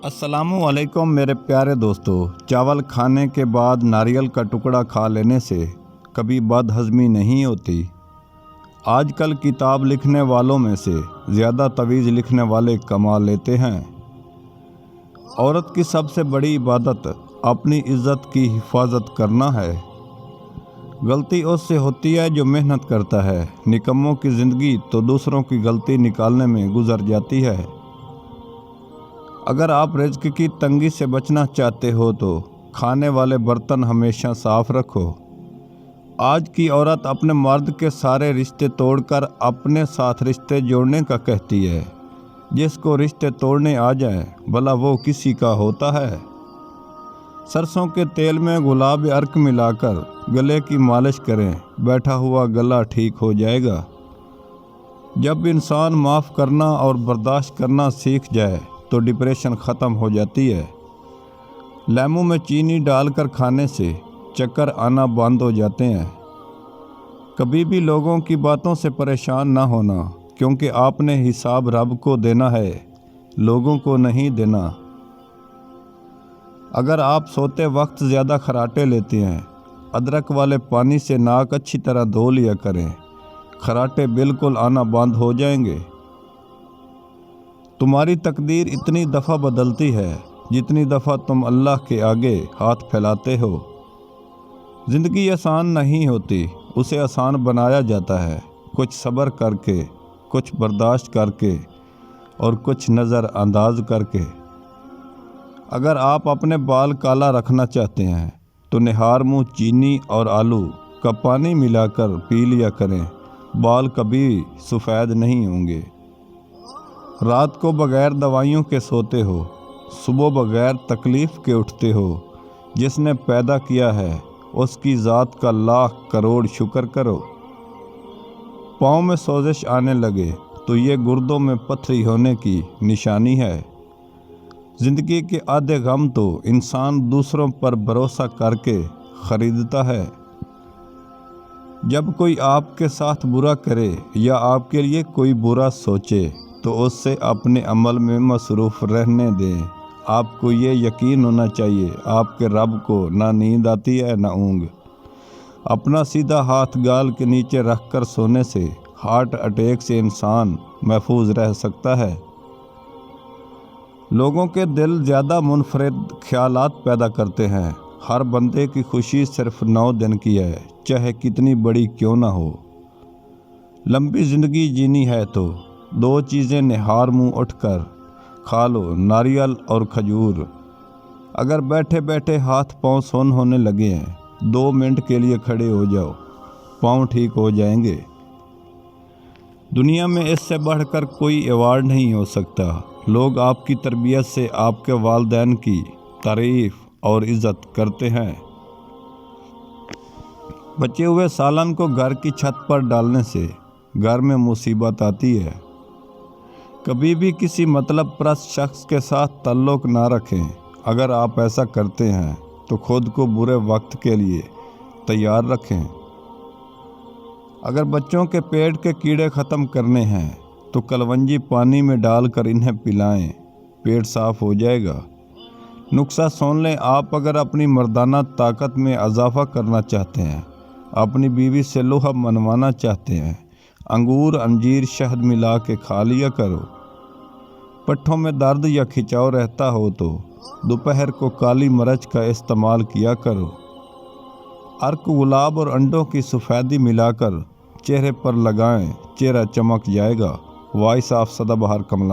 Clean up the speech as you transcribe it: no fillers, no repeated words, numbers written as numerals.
السلام علیکم میرے پیارے دوستو، چاول کھانے کے بعد ناریل کا ٹکڑا کھا لینے سے کبھی بد ہضمی نہیں ہوتی۔ آج کل کتاب لکھنے والوں میں سے زیادہ تویز لکھنے والے کما لیتے ہیں۔ عورت کی سب سے بڑی عبادت اپنی عزت کی حفاظت کرنا ہے۔ غلطی اس سے ہوتی ہے جو محنت کرتا ہے، نکموں کی زندگی تو دوسروں کی غلطی نکالنے میں گزر جاتی ہے۔ اگر آپ رزق کی تنگی سے بچنا چاہتے ہو تو کھانے والے برتن ہمیشہ صاف رکھو۔ آج کی عورت اپنے مرد کے سارے رشتے توڑ کر اپنے ساتھ رشتے جوڑنے کا کہتی ہے۔ جس کو رشتے توڑنے آ جائیں بھلا وہ کسی کا ہوتا ہے۔ سرسوں کے تیل میں گلاب ارک ملا کر گلے کی مالش کریں، بیٹھا ہوا گلا ٹھیک ہو جائے گا۔ جب انسان معاف کرنا اور برداشت کرنا سیکھ جائے تو ڈپریشن ختم ہو جاتی ہے۔ لیموں میں چینی ڈال کر کھانے سے چکر آنا بند ہو جاتے ہیں۔ کبھی بھی لوگوں کی باتوں سے پریشان نہ ہونا، کیونکہ آپ نے حساب رب کو دینا ہے، لوگوں کو نہیں دینا۔ اگر آپ سوتے وقت زیادہ خراٹے لیتے ہیں، ادرک والے پانی سے ناک اچھی طرح دھو لیا کریں، خراٹے بالکل آنا بند ہو جائیں گے۔ تمہاری تقدیر اتنی دفعہ بدلتی ہے جتنی دفعہ تم اللہ کے آگے ہاتھ پھیلاتے ہو۔ زندگی آسان نہیں ہوتی، اسے آسان بنایا جاتا ہے، کچھ صبر کر کے، کچھ برداشت کر کے اور کچھ نظر انداز کر کے۔ اگر آپ اپنے بال کالا رکھنا چاہتے ہیں تو نہار منہ چینی اور آلو کا پانی ملا کر پی لیا کریں، بال کبھی سفید نہیں ہوں گے۔ رات کو بغیر دوائیوں کے سوتے ہو، صبح بغیر تکلیف کے اٹھتے ہو۔ جس نے پیدا کیا ہے اس کی ذات کا لاکھ کروڑ شکر کرو۔ پاؤں میں سوزش آنے لگے تو یہ گردوں میں پتھری ہونے کی نشانی ہے۔ زندگی کے آدھے غم تو انسان دوسروں پر بھروسہ کر کے خریدتا ہے۔ جب کوئی آپ کے ساتھ برا کرے یا آپ کے لیے کوئی برا سوچے تو اس سے اپنے عمل میں مصروف رہنے دیں۔ آپ کو یہ یقین ہونا چاہیے آپ کے رب کو نہ نیند آتی ہے نہ اونگ۔ اپنا سیدھا ہاتھ گال کے نیچے رکھ کر سونے سے ہارٹ اٹیک سے انسان محفوظ رہ سکتا ہے۔ لوگوں کے دل زیادہ منفرد خیالات پیدا کرتے ہیں۔ ہر بندے کی خوشی صرف 9 دن کی ہے، چاہے کتنی بڑی کیوں نہ ہو۔ لمبی زندگی جینی ہے تو 2 چیزیں نہار منہ اٹھ کر کھا لو، ناریل اور کھجور۔ اگر بیٹھے بیٹھے ہاتھ پاؤں سون ہونے لگے ہیں، 2 منٹ کے لیے کھڑے ہو جاؤ، پاؤں ٹھیک ہو جائیں گے۔ دنیا میں اس سے بڑھ کر کوئی ایوارڈ نہیں ہو سکتا۔ لوگ آپ کی تربیت سے آپ کے والدین کی تعریف اور عزت کرتے ہیں۔ بچے ہوئے سالن کو گھر کی چھت پر ڈالنے سے گھر میں مصیبت آتی ہے۔ کبھی بھی کسی مطلب پرست شخص کے ساتھ تعلق نہ رکھیں۔ اگر آپ ایسا کرتے ہیں تو خود کو برے وقت کے لیے تیار رکھیں۔ اگر بچوں کے پیٹ کے کیڑے ختم کرنے ہیں تو کلونجی پانی میں ڈال کر انہیں پلائیں، پیٹ صاف ہو جائے گا۔ نسخہ سن لیں، آپ اگر اپنی مردانہ طاقت میں اضافہ کرنا چاہتے ہیں، اپنی بیوی سے لوہا منوانا چاہتے ہیں، انگور انجیر شہد ملا کے کھا لیا کرو۔ پٹھوں میں درد یا کھچاؤ رہتا ہو تو دوپہر کو کالی مرچ کا استعمال کیا کرو۔ ارک گلاب اور انڈوں کی سفیدی ملا کر چہرے پر لگائیں، چہرہ چمک جائے گا۔ وائس آف سدا بہار کملا۔